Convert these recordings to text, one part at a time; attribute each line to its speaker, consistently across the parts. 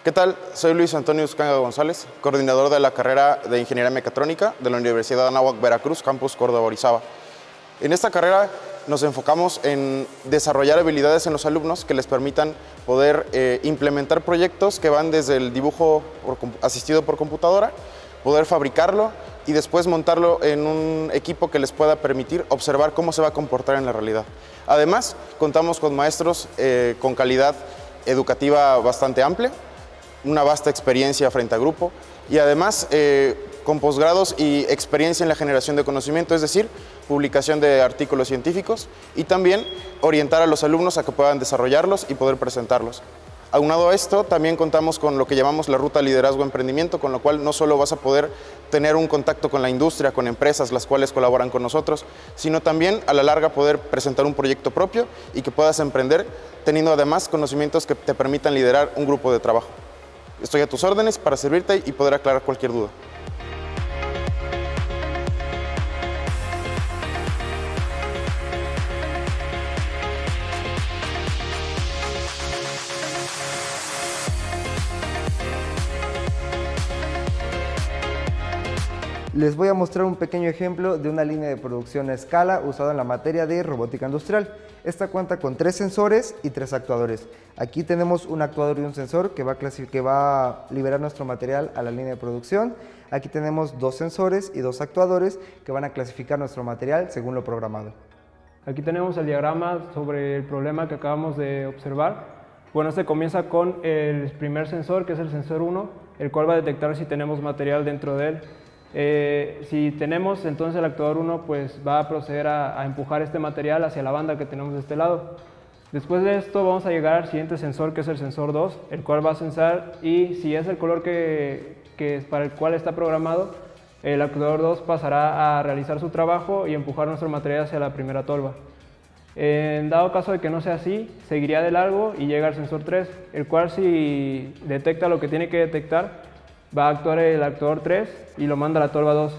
Speaker 1: ¿Qué tal? Soy Luis Antonio Uscanga González, coordinador de la carrera de Ingeniería Mecatrónica de la Universidad Anáhuac Veracruz, Campus Córdoba Orizaba. En esta carrera nos enfocamos en desarrollar habilidades en los alumnos que les permitan poder implementar proyectos que van desde el dibujo asistido por computadora, poder fabricarlo y después montarlo en un equipo que les pueda permitir observar cómo se va a comportar en la realidad. Además, contamos con maestros con calidad educativa bastante amplia, una vasta experiencia frente a grupo y además con posgrados y experiencia en la generación de conocimiento, es decir, publicación de artículos científicos y también orientar a los alumnos a que puedan desarrollarlos y poder presentarlos. Aunado a esto, también contamos con lo que llamamos la ruta liderazgo-emprendimiento, con lo cual no solo vas a poder tener un contacto con la industria, con empresas las cuales colaboran con nosotros, sino también a la larga poder presentar un proyecto propio y que puedas emprender teniendo además conocimientos que te permitan liderar un grupo de trabajo. Estoy a tus órdenes para servirte y poder aclarar cualquier duda.
Speaker 2: Les voy a mostrar un pequeño ejemplo de una línea de producción a escala usada en la materia de robótica industrial. Esta cuenta con 3 sensores y 3 actuadores. Aquí tenemos un actuador y un sensor que va a liberar nuestro material a la línea de producción. Aquí tenemos 2 sensores y 2 actuadores que van a clasificar nuestro material según lo programado.
Speaker 3: Aquí tenemos el diagrama sobre el problema que acabamos de observar. Bueno, este comienza con el primer sensor, que es el sensor 1, el cual va a detectar si tenemos material dentro de él. Si tenemos, entonces el actuador 1 pues va a proceder a empujar este material hacia la banda que tenemos de este lado. Después de esto vamos a llegar al siguiente sensor, que es el sensor 2, el cual va a sensar y si es el color para el cual está programado, el actuador 2 pasará a realizar su trabajo y empujar nuestro material hacia la primera tolva. En dado caso de que no sea así, seguiría de largo y llega al sensor 3, el cual si detecta lo que tiene que detectar, va a actuar el actuador 3 y lo manda a la tolva 2.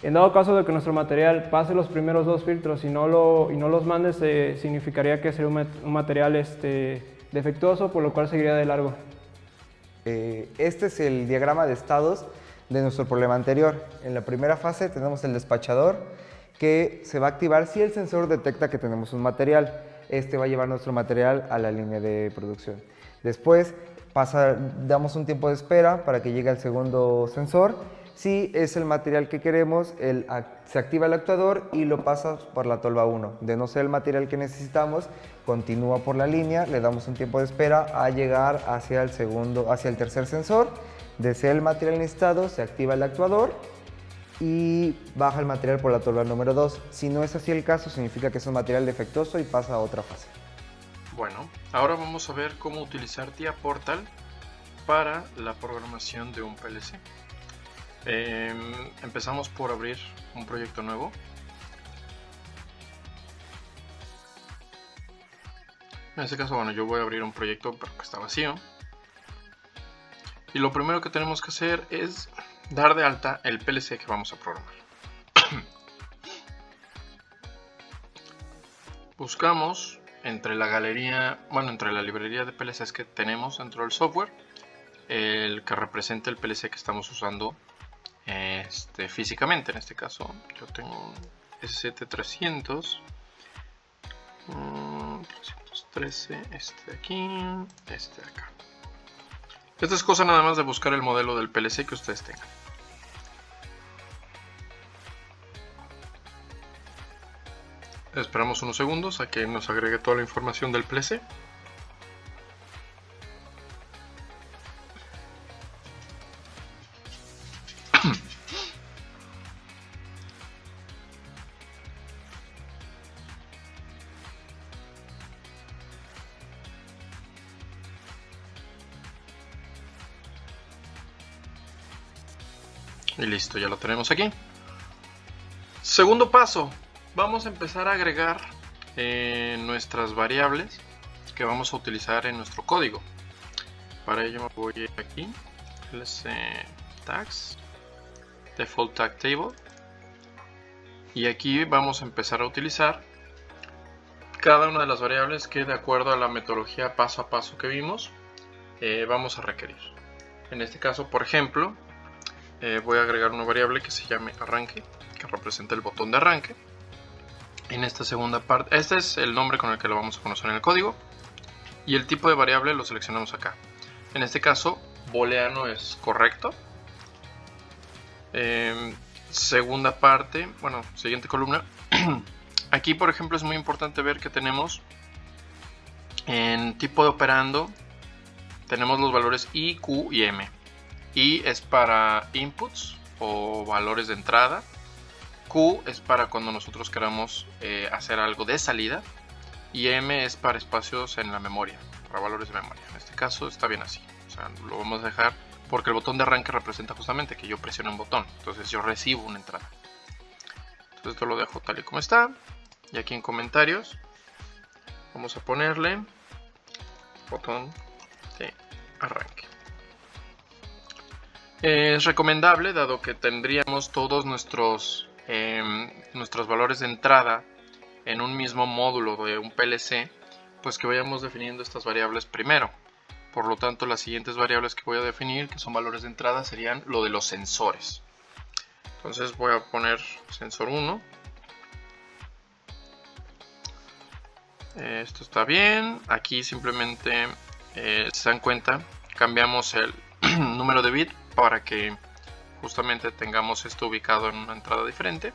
Speaker 3: En dado caso de que nuestro material pase los primeros 2 filtros y no los mande, significaría que sería un material defectuoso, por lo cual seguiría de largo.
Speaker 2: Este es el diagrama de estados de nuestro problema anterior. En la primera fase tenemos el despachador que se va a activar si el sensor detecta que tenemos un material. Este va a llevar nuestro material a la línea de producción. Después damos un tiempo de espera para que llegue al segundo sensor. Si es el material que queremos, se activa el actuador y lo pasa por la tolva 1. De no ser el material que necesitamos, continúa por la línea, le damos un tiempo de espera a llegar hacia el tercer sensor. De ser el material necesitado, se activa el actuador y baja el material por la tolva número 2. Si no es así el caso, significa que es un material defectuoso y pasa a otra fase.
Speaker 4: Bueno, ahora vamos a ver cómo utilizar TIA Portal para la programación de un PLC. Empezamos por abrir un proyecto nuevo. En este caso, bueno, yo voy a abrir un proyecto pero que está vacío. Y lo primero que tenemos que hacer es dar de alta el PLC que vamos a programar. Buscamos entre la librería de PLCs que tenemos dentro del software, el que represente el PLC que estamos usando físicamente. En este caso yo tengo un ST300 313, este de aquí, este de acá. Esta es cosa nada más de buscar el modelo del PLC que ustedes tengan. Esperamos unos segundos a que nos agregue toda la información del PLC. Y listo, ya lo tenemos aquí. Segundo paso. Vamos a empezar a agregar nuestras variables que vamos a utilizar en nuestro código. Para ello me voy aquí, tags, default tag table, y aquí vamos a empezar a utilizar cada una de las variables que, de acuerdo a la metodología paso a paso que vimos, vamos a requerir. En este caso, por ejemplo, voy a agregar una variable que se llame arranque, que representa el botón de arranque. En esta segunda parte, este es el nombre con el que lo vamos a conocer en el código, y el tipo de variable lo seleccionamos acá. En este caso, booleano es correcto. Segunda parte, bueno, siguiente columna. Aquí, por ejemplo, es muy importante ver que tenemos en tipo de operando, tenemos los valores I, Q y M. I es para inputs o valores de entrada. Q es para cuando nosotros queramos hacer algo de salida. Y M es para espacios en la memoria, para valores de memoria. En este caso está bien así. O sea, lo vamos a dejar porque el botón de arranque representa justamente que yo presione un botón. Entonces yo recibo una entrada. Entonces esto lo dejo tal y como está. Y aquí en comentarios vamos a ponerle botón de arranque. Es recomendable, dado que tendríamos todos nuestros valores de entrada en un mismo módulo de un PLC, pues que vayamos definiendo estas variables primero. Por lo tanto, las siguientes variables que voy a definir, que son valores de entrada, serían lo de los sensores. Entonces voy a poner sensor 1. Esto está bien. Aquí simplemente, se dan cuenta, cambiamos el número de bit para que justamente tengamos esto ubicado en una entrada diferente.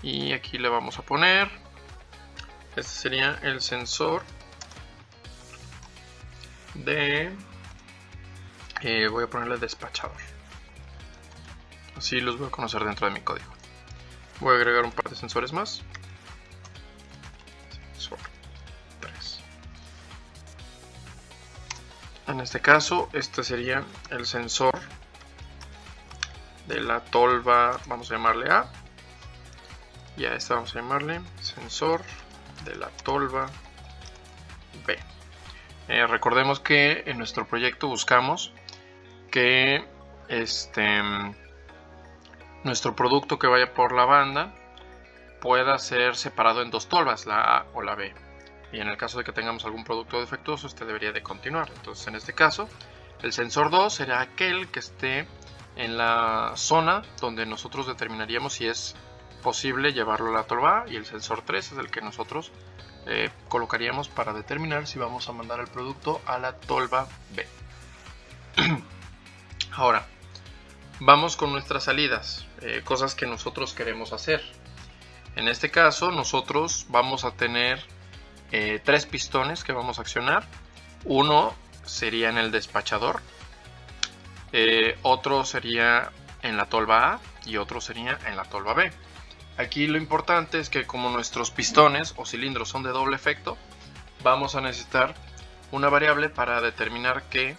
Speaker 4: Y aquí le vamos a poner, este sería el sensor de, voy a ponerle despachador. Así los voy a conocer dentro de mi código. Voy a agregar un par de sensores más. Sensor 3. En este caso, este sería el sensor de la tolva, vamos a llamarle A. Y a esta vamos a llamarle sensor de la tolva B. Recordemos que en nuestro proyecto buscamos que nuestro producto que vaya por la banda pueda ser separado en dos tolvas, la A o la B. Y en el caso de que tengamos algún producto defectuoso, este debería de continuar. Entonces, en este caso, el sensor 2 será aquel que esté en la zona donde nosotros determinaríamos si es posible llevarlo a la tolva A, y el sensor 3 es el que nosotros colocaríamos para determinar si vamos a mandar el producto a la tolva B. Ahora, vamos con nuestras salidas, cosas que nosotros queremos hacer. En este caso, nosotros vamos a tener 3 pistones que vamos a accionar. Uno sería en el despachador, otro sería en la tolva A y otro sería en la tolva B. Aquí lo importante es que como nuestros pistones o cilindros son de doble efecto, vamos a necesitar una variable para determinar que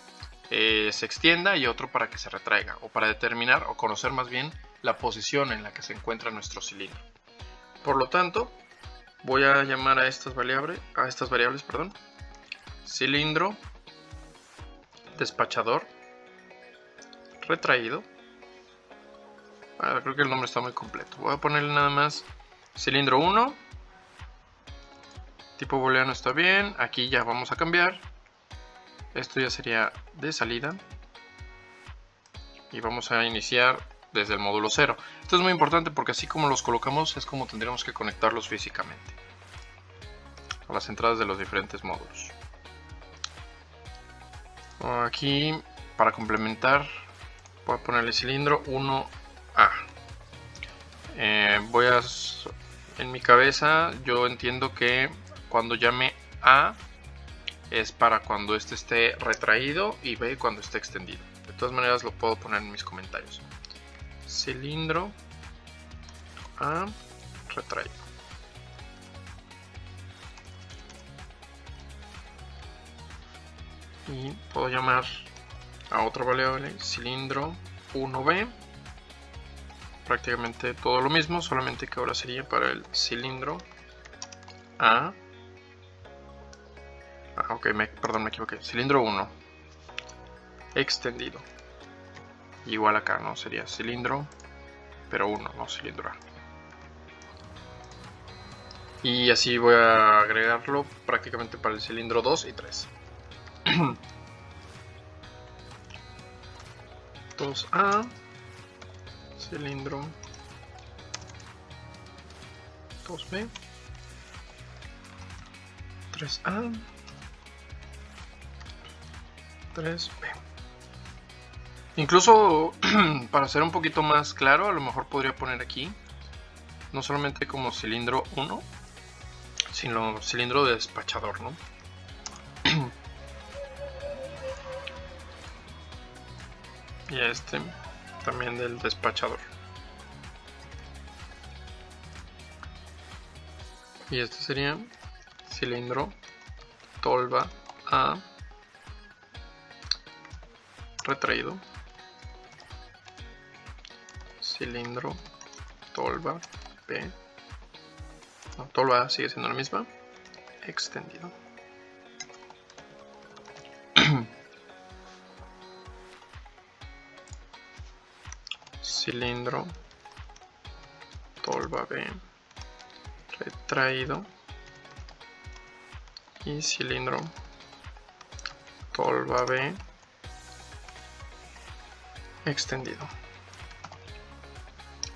Speaker 4: se extienda y otro para que se retraiga, o para determinar o conocer más bien la posición en la que se encuentra nuestro cilindro. Por lo tanto, voy a llamar a estas variables, cilindro, despachador, retraído. Creo que el nombre está muy completo. Voy a ponerle nada más cilindro 1. Tipo booleano está bien. Aquí ya vamos a cambiar. Esto ya sería de salida. Y vamos a iniciar desde el módulo 0. Esto es muy importante porque así como los colocamos es como tendríamos que conectarlos físicamente a las entradas de los diferentes módulos. Aquí, para complementar, voy a ponerle cilindro 1A. En mi cabeza yo entiendo que cuando llame A es para cuando este esté retraído y B cuando esté extendido. De todas maneras lo puedo poner en mis comentarios. Cilindro A retraído. Y puedo llamar a otra variable cilindro 1B. Prácticamente todo lo mismo, solamente que ahora sería para el cilindro A. Perdón, me equivoqué. Cilindro 1 extendido. Igual acá, ¿no? Sería cilindro, pero 1, no cilindro A. Y así voy a agregarlo prácticamente para el cilindro 2 y 3. 2A, cilindro 2B, 3A, 3B. Incluso para ser un poquito más claro, a lo mejor podría poner aquí no solamente como cilindro 1, sino cilindro de despachador, ¿no? Y este también del despachador. Y este sería cilindro tolva A retraído, cilindro tolva B, no, tolva A sigue siendo la misma, extendido. Cilindro tolva B retraído y cilindro tolva B extendido.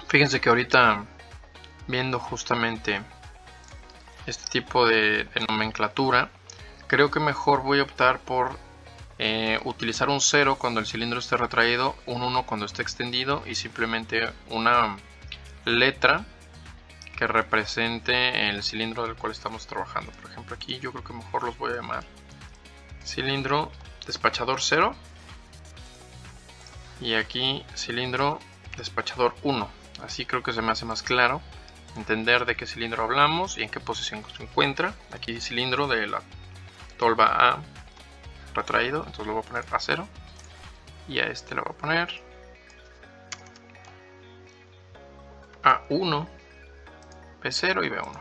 Speaker 4: Fíjense que ahorita viendo justamente este tipo de nomenclatura, creo que mejor voy a optar por utilizar un 0 cuando el cilindro esté retraído, un 1 cuando esté extendido y simplemente una letra que represente el cilindro del cual estamos trabajando. Por ejemplo, aquí yo creo que mejor los voy a llamar cilindro despachador 0 y aquí cilindro despachador 1. Así creo que se me hace más claro entender de qué cilindro hablamos y en qué posición se encuentra. Aquí cilindro de la tolva A retraído, entonces lo voy a poner a 0 y a este le voy a poner A1, B0 y B1.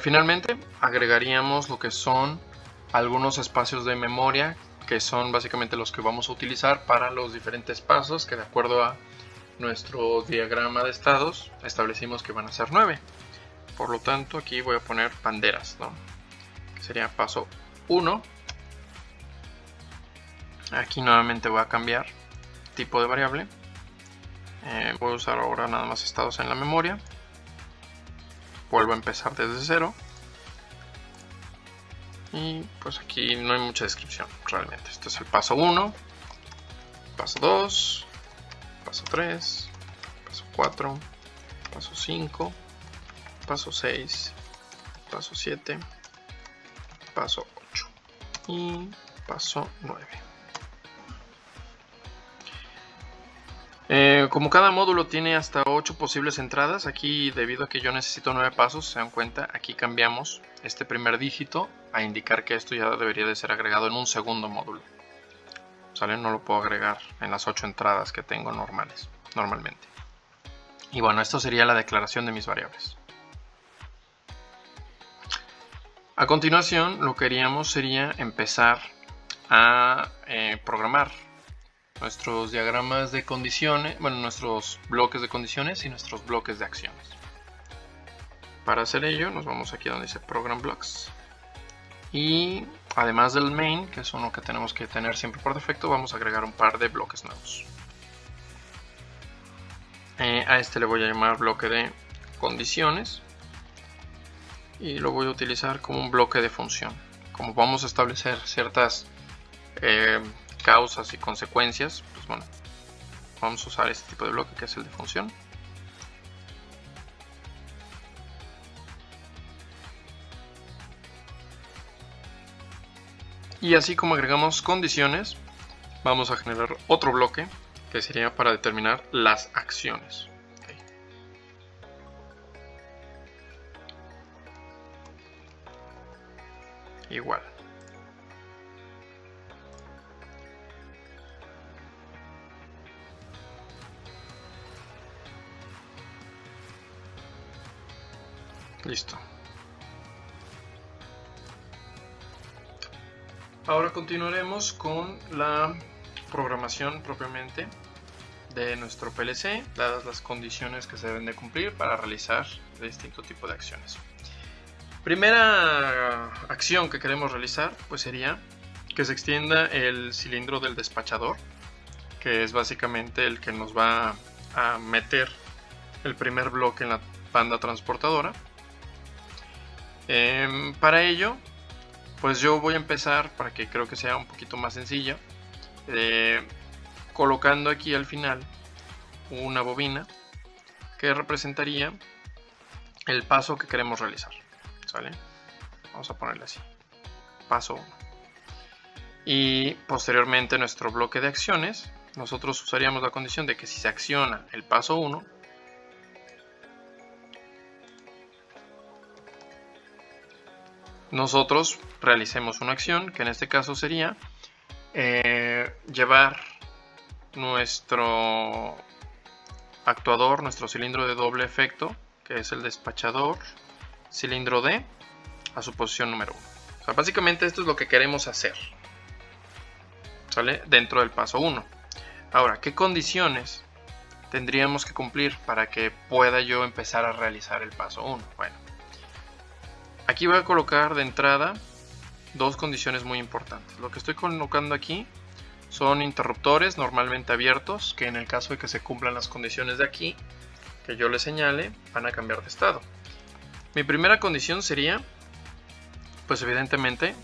Speaker 4: Finalmente agregaríamos lo que son algunos espacios de memoria, que son básicamente los que vamos a utilizar para los diferentes pasos que de acuerdo a nuestro diagrama de estados establecimos que van a ser 9. Por lo tanto, aquí voy a poner banderas, ¿no? Que sería paso 1. Aquí nuevamente voy a cambiar tipo de variable. Voy a usar ahora nada más estados en la memoria. Vuelvo a empezar desde 0. Y pues aquí no hay mucha descripción realmente. Este es el paso 1, paso 2, paso 3, paso 4, paso 5, paso 6, paso 7, paso 8 y paso 9. Como cada módulo tiene hasta 8 posibles entradas, aquí debido a que yo necesito 9 pasos, se dan cuenta, aquí cambiamos este primer dígito a indicar que esto ya debería de ser agregado en un segundo módulo. ¿Sale? No lo puedo agregar en las 8 entradas que tengo normalmente. Y bueno, esto sería la declaración de mis variables. A continuación, lo que haríamos sería empezar a programar nuestros diagramas de condiciones, bueno, nuestros bloques de condiciones y nuestros bloques de acciones. Para hacer ello, nos vamos aquí donde dice Program Blocks. Y además del main, que es uno que tenemos que tener siempre por defecto, vamos a agregar un par de bloques nuevos. A este le voy a llamar bloque de condiciones. Y lo voy a utilizar como un bloque de función. Como vamos a establecer ciertas causas y consecuencias, pues bueno, vamos a usar este tipo de bloque que es el de función. Y así como agregamos condiciones, vamos a generar otro bloque que sería para determinar las acciones. Okay. Igual. Listo. Ahora continuaremos con la programación propiamente de nuestro PLC, dadas las condiciones que se deben de cumplir para realizar distinto tipo de acciones. Primera acción que queremos realizar pues sería que se extienda el cilindro del despachador, que es básicamente el que nos va a meter el primer bloque en la banda transportadora. Para ello pues yo voy a empezar, para que creo que sea un poquito más sencilla, colocando aquí al final una bobina que representaría el paso que queremos realizar, ¿sale? Vamos a ponerle así, paso 1. Y posteriormente nuestro bloque de acciones, nosotros usaríamos la condición de que si se acciona el paso 1, nosotros realicemos una acción que en este caso sería llevar nuestro actuador, nuestro cilindro de doble efecto, que es el despachador cilindro D, a su posición número 1. O sea, básicamente esto es lo que queremos hacer, ¿sale? Dentro del paso 1. Ahora, ¿qué condiciones tendríamos que cumplir para que pueda yo empezar a realizar el paso 1? Bueno, aquí voy a colocar de entrada dos condiciones muy importantes. Lo que estoy colocando aquí son interruptores normalmente abiertos, que en el caso de que se cumplan las condiciones de aquí, que yo les señale, van a cambiar de estado. Mi primera condición sería, pues evidentemente,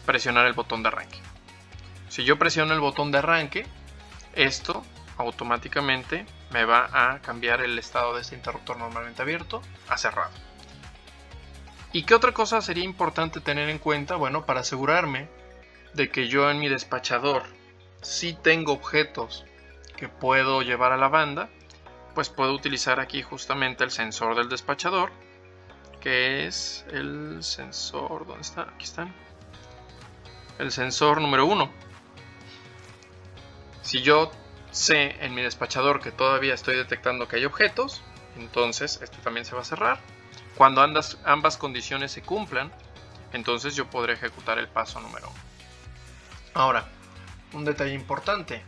Speaker 4: presionar el botón de arranque. Si yo presiono el botón de arranque, esto automáticamente me va a cambiar el estado de este interruptor normalmente abierto a cerrado. ¿Y qué otra cosa sería importante tener en cuenta? Bueno, para asegurarme de que yo en mi despachador sí tengo objetos que puedo llevar a la banda, pues puedo utilizar aquí justamente el sensor del despachador, que es el sensor, ¿dónde está? Aquí están. El sensor número 1. Si yo sé en mi despachador que todavía estoy detectando que hay objetos, entonces este también se va a cerrar. Cuando ambas condiciones se cumplan, entonces yo podré ejecutar el paso número 1. Ahora, un detalle importante.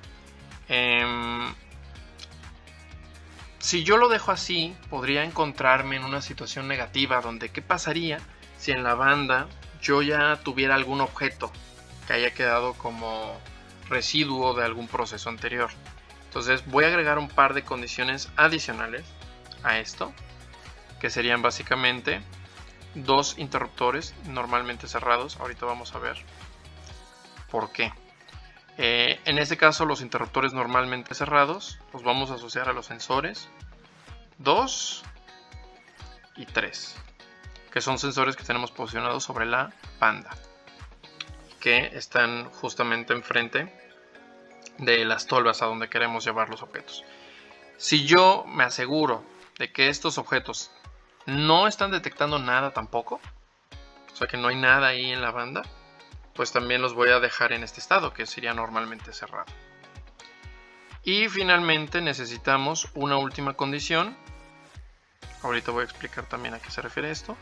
Speaker 4: Si yo lo dejo así, podría encontrarme en una situación negativa donde ¿qué pasaría si en la banda yo ya tuviera algún objeto que haya quedado como residuo de algún proceso anterior? Entonces voy a agregar un par de condiciones adicionales a esto, que serían básicamente dos interruptores normalmente cerrados. Ahorita vamos a ver por qué. En este caso los interruptores normalmente cerrados los vamos a asociar a los sensores 2 y 3, que son sensores que tenemos posicionados sobre la banda, que están justamente enfrente de las tolvas a donde queremos llevar los objetos. Si yo me aseguro de que estos objetos no están detectando nada tampoco, o sea que no hay nada ahí en la banda, pues también los voy a dejar en este estado, que sería normalmente cerrado. Y finalmente necesitamos una última condición. Ahorita voy a explicar también a qué se refiere esto,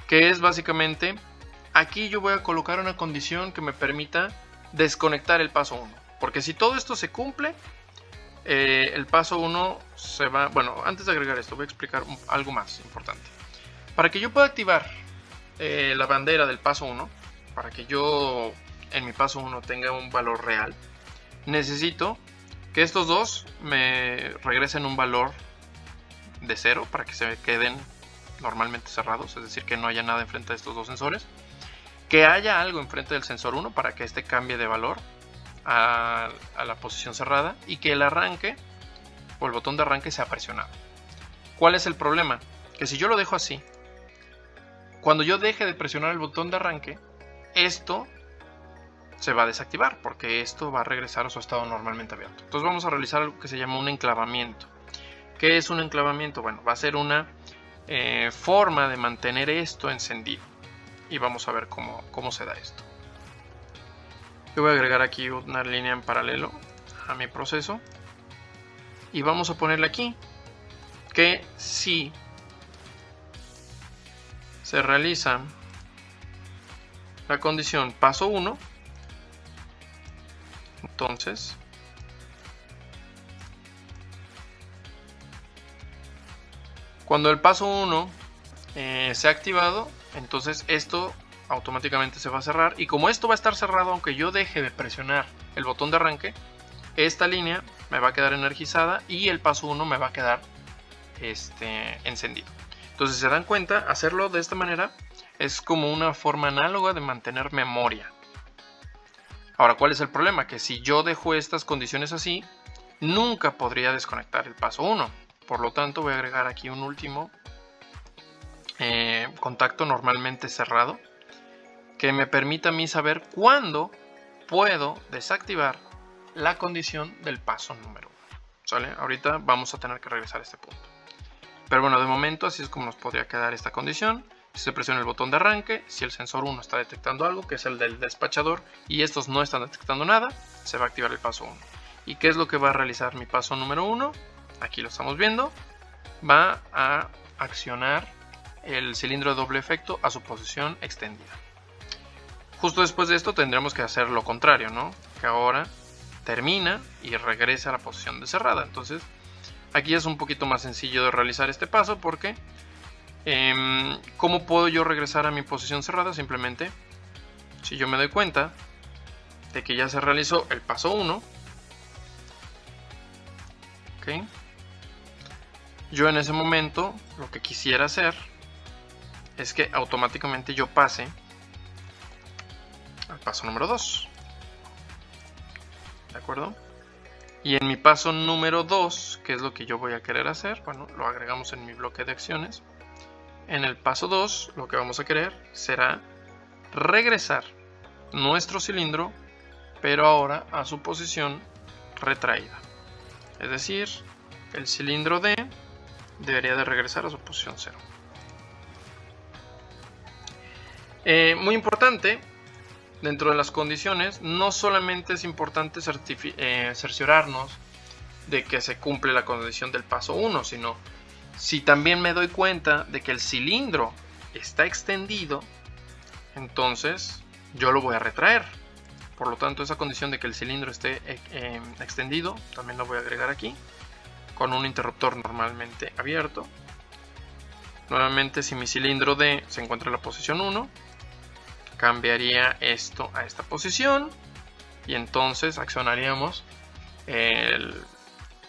Speaker 4: que es básicamente, aquí yo voy a colocar una condición que me permita desconectar el paso 1, porque si todo esto se cumple, el paso 1 se va... Bueno, antes de agregar esto voy a explicar algo más importante. Para que yo pueda activar la bandera del paso 1, para que yo en mi paso 1 tenga un valor real, necesito que estos dos me regresen un valor de 0 para que se queden normalmente cerrados, es decir, que no haya nada enfrente de estos dos sensores, que haya algo enfrente del sensor 1 para que este cambie de valor a la posición cerrada, y que el arranque o el botón de arranque sea presionado. ¿Cuál es el problema? Que si yo lo dejo así, cuando yo deje de presionar el botón de arranque, esto se va a desactivar, porque esto va a regresar a su estado normalmente abierto. Entonces vamos a realizar algo que se llama un enclavamiento. ¿Qué es un enclavamiento? Bueno, va a ser una forma de mantener esto encendido, y vamos a ver cómo se da esto. Yo voy a agregar aquí una línea en paralelo a mi proceso, y vamos a ponerle aquí que si se realiza la condición paso 1, entonces Cuando el paso 1 se ha activado, entonces esto automáticamente se va a cerrar, y como esto va a estar cerrado aunque yo deje de presionar el botón de arranque, esta línea me va a quedar energizada y el paso 1 me va a quedar encendido. Entonces, si se dan cuenta, hacerlo de esta manera es como una forma análoga de mantener memoria. Ahora, ¿cuál es el problema? Que si yo dejo estas condiciones así, nunca podría desconectar el paso 1. Por lo tanto, voy a agregar aquí un último contacto normalmente cerrado, que me permita a mí saber cuándo puedo desactivar la condición del paso número 1. ¿Sale? Ahorita vamos a tener que regresar a este punto. Pero bueno, de momento así es como nos podría quedar esta condición. Si se presiona el botón de arranque, si el sensor 1 está detectando algo, que es el del despachador, y estos no están detectando nada, se va a activar el paso 1. ¿Y qué es lo que va a realizar mi paso número 1? Aquí lo estamos viendo. Va a accionar el cilindro de doble efecto a su posición extendida. Justo después de esto tendremos que hacer lo contrario, ¿no? Que ahora termina y regresa a la posición de cerrada. Entonces, aquí es un poquito más sencillo de realizar este paso porque ¿cómo puedo yo regresar a mi posición cerrada? Simplemente, si yo me doy cuenta de que ya se realizó el paso 1, ¿ok? Yo en ese momento lo que quisiera hacer es que automáticamente yo pase al paso número 2. ¿De acuerdo? Y en mi paso número 2, ¿qué es lo que yo voy a querer hacer? Bueno, lo agregamos en mi bloque de acciones. En el paso 2, lo que vamos a querer será regresar nuestro cilindro, pero ahora a su posición retraída. Es decir, el cilindro D debería de regresar a su posición 0. Muy importante, dentro de las condiciones, no solamente es importante cerciorarnos de que se cumple la condición del paso 1, sino si también me doy cuenta de que el cilindro está extendido, entonces yo lo voy a retraer. Por lo tanto, esa condición de que el cilindro esté extendido, también lo voy a agregar aquí, con un interruptor normalmente abierto. Nuevamente, si mi cilindro D se encuentra en la posición 1, cambiaría esto a esta posición y entonces accionaríamos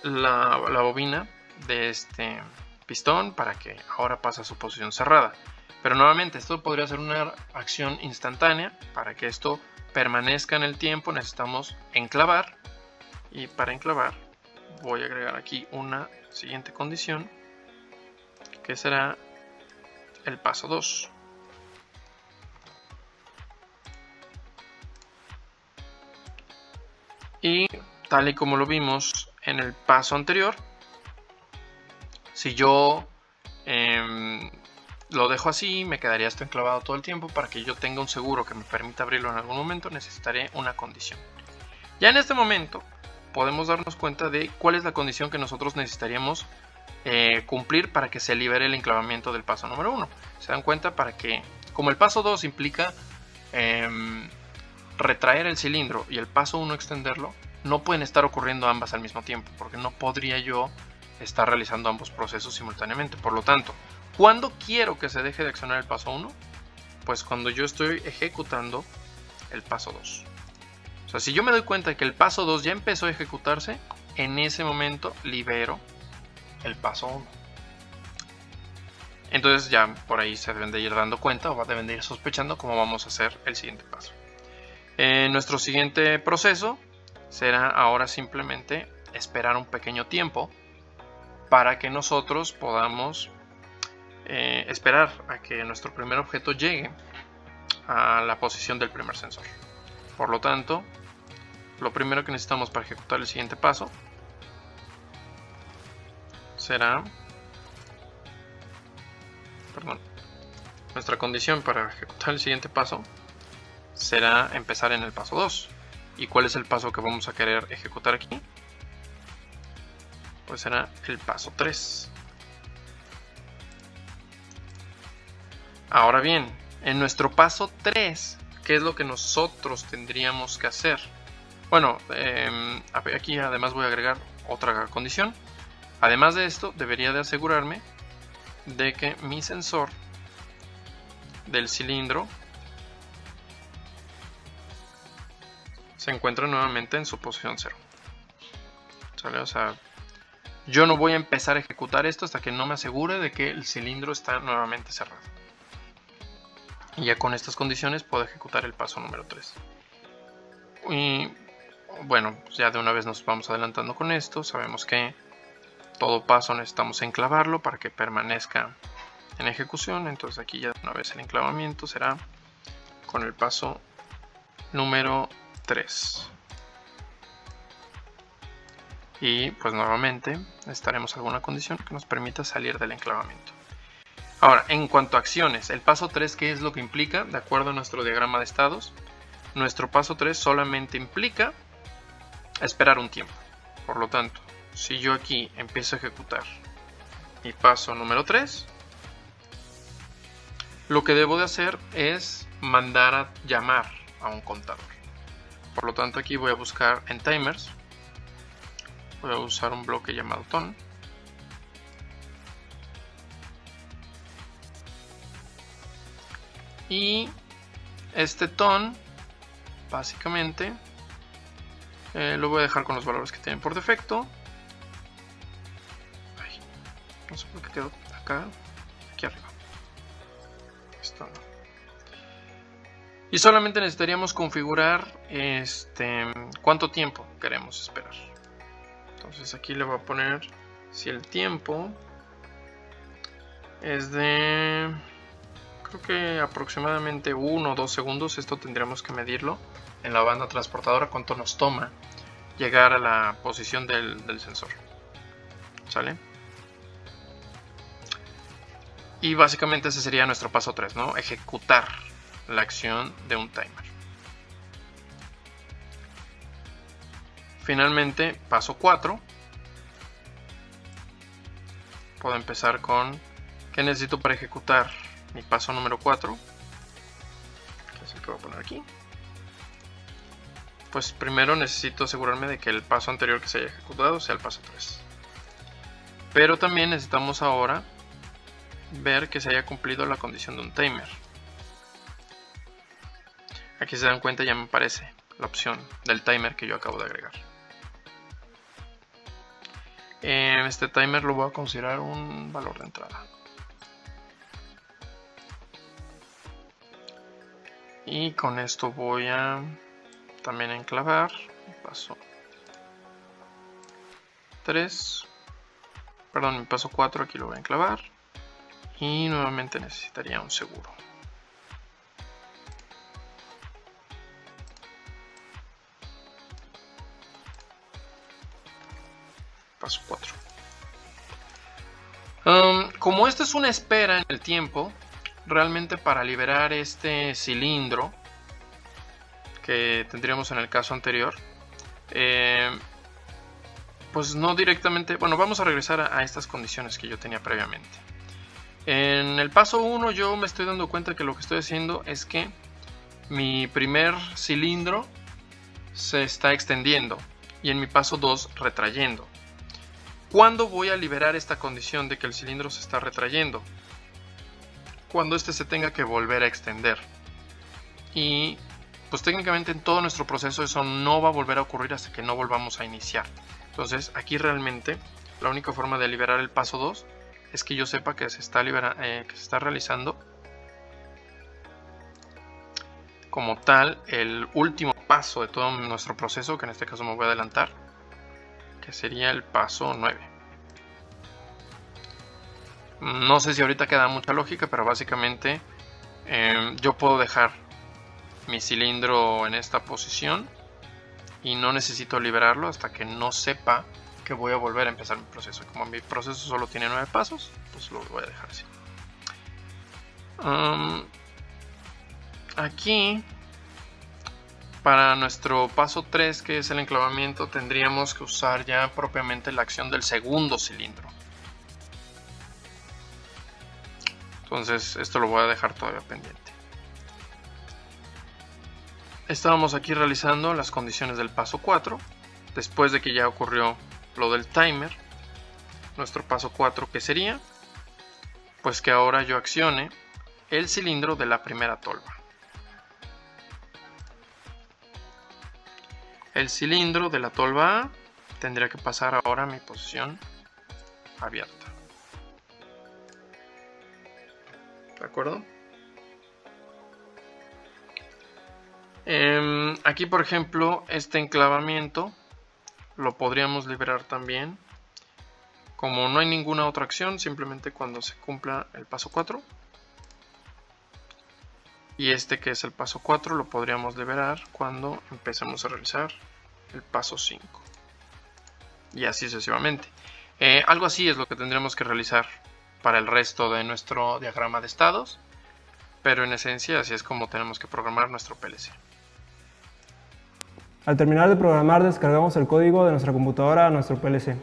Speaker 4: la bobina de este pistón para que ahora pase a su posición cerrada. Pero nuevamente, esto podría ser una acción instantánea. Para que esto permanezca en el tiempo necesitamos enclavar, y para enclavar voy a agregar aquí una siguiente condición, que será el paso 2. Y tal y como lo vimos en el paso anterior, si yo lo dejo así, me quedaría esto enclavado todo el tiempo. Para que yo tenga un seguro que me permita abrirlo en algún momento, necesitaré una condición. Ya en este momento podemos darnos cuenta de cuál es la condición que nosotros necesitaríamos cumplir para que se libere el enclavamiento del paso número 1. Se dan cuenta, para que, como el paso 2 implica retraer el cilindro y el paso 1 extenderlo, no pueden estar ocurriendo ambas al mismo tiempo, porque no podría yo estar realizando ambos procesos simultáneamente. Por lo tanto, ¿cuándo quiero que se deje de accionar el paso 1? Pues cuando yo estoy ejecutando el paso 2. O sea, si yo me doy cuenta de que el paso 2 ya empezó a ejecutarse, en ese momento libero el paso 1. Entonces ya por ahí se deben de ir dando cuenta, o deben de ir sospechando cómo vamos a hacer el siguiente paso. Nuestro siguiente proceso será ahora simplemente esperar un pequeño tiempo para que nosotros podamos esperar a que nuestro primer objeto llegue a la posición del primer sensor. Por lo tanto, lo primero que necesitamos para ejecutar el siguiente paso será, nuestra condición para ejecutar el siguiente paso será empezar en el paso 2. ¿Y cuál es el paso que vamos a querer ejecutar aquí? Pues será el paso 3. Ahora bien, en nuestro paso 3, ¿qué es lo que nosotros tendríamos que hacer? Bueno, aquí además voy a agregar otra condición. Además de esto, debería de asegurarme de que mi sensor del cilindro se encuentra nuevamente en su posición 0. ¿Sale? O sea, yo no voy a empezar a ejecutar esto hasta que no me asegure de que el cilindro está nuevamente cerrado. Y ya con estas condiciones puedo ejecutar el paso número 3. Y bueno, ya de una vez nos vamos adelantando con esto. Sabemos que todo paso necesitamos enclavarlo para que permanezca en ejecución. Entonces aquí ya de una vez el enclavamiento será con el paso número 3. Y pues nuevamente necesitaremos alguna condición que nos permita salir del enclavamiento. Ahora, en cuanto a acciones, el paso 3, ¿qué es lo que implica? De acuerdo a nuestro diagrama de estados, nuestro paso 3 solamente implica esperar un tiempo. Por lo tanto, si yo aquí empiezo a ejecutar mi paso número 3, lo que debo de hacer es mandar a llamar a un contador. Por lo tanto, aquí voy a buscar en timers, voy a usar un bloque llamado ton. Y este ton, básicamente, lo voy a dejar con los valores que tienen por defecto. Ay, no sé por qué quedó acá, aquí arriba. Esto no. Y solamente necesitaríamos configurar cuánto tiempo queremos esperar. Entonces aquí le voy a poner si el tiempo es de, creo que aproximadamente 1 o 2 segundos. Esto tendríamos que medirlo en la banda transportadora, cuánto nos toma llegar a la posición del sensor. ¿Sale? Y básicamente ese sería nuestro paso 3, ¿no? Ejecutar la acción de un timer. Finalmente, paso 4. Puedo empezar con ¿qué necesito para ejecutar mi paso número 4? Que es el que voy a poner aquí. Pues primero necesito asegurarme de que el paso anterior que se haya ejecutado sea el paso 3. Pero también necesitamos ahora ver que se haya cumplido la condición de un timer. Aquí se dan cuenta, ya me aparece la opción del timer que yo acabo de agregar. Este timer lo voy a considerar un valor de entrada. Y con esto voy a también enclavar mi paso 3. Perdón, mi paso 4 aquí lo voy a enclavar. Y nuevamente necesitaría un seguro. Paso 4. Como esto es una espera en el tiempo, realmente para liberar este cilindro que tendríamos en el caso anterior, pues no directamente, bueno, vamos a regresar a estas condiciones que yo tenía previamente. En el paso 1 yo me estoy dando cuenta que lo que estoy haciendo es que mi primer cilindro se está extendiendo y en mi paso 2 retrayendo. ¿Cuándo voy a liberar esta condición de que el cilindro se está retrayendo? Cuando este se tenga que volver a extender. Y pues técnicamente en todo nuestro proceso eso no va a volver a ocurrir hasta que no volvamos a iniciar. Entonces aquí realmente la única forma de liberar el paso 2 es que yo sepa que se está realizando como tal el último paso de todo nuestro proceso, que en este caso me voy a adelantar, que sería el paso 9. No sé si ahorita queda mucha lógica, pero básicamente yo puedo dejar mi cilindro en esta posición y no necesito liberarlo hasta que no sepa que voy a volver a empezar mi proceso. Como mi proceso solo tiene 9 pasos, pues lo voy a dejar así. Aquí, para nuestro paso 3, que es el enclavamiento, tendríamos que usar ya propiamente la acción del segundo cilindro. Entonces esto lo voy a dejar todavía pendiente. Estábamos aquí realizando las condiciones del paso 4. Después de que ya ocurrió lo del timer, nuestro paso 4, ¿qué sería? pues que ahora yo accione el cilindro de la primera tolva. El cilindro de la tolva A tendría que pasar ahora a mi posición abierta. ¿De acuerdo? Aquí, por ejemplo, este enclavamiento lo podríamos liberar también. Como no hay ninguna otra acción, simplemente cuando se cumpla el paso 4. Y este que es el paso 4 lo podríamos liberar cuando empecemos a realizar el paso 5. Y así sucesivamente. Algo así es lo que tendremos que realizar para el resto de nuestro diagrama de estados. Pero en esencia así es como tenemos que programar nuestro PLC.
Speaker 3: Al terminar de programar, descargamos el código de nuestra computadora a nuestro PLC.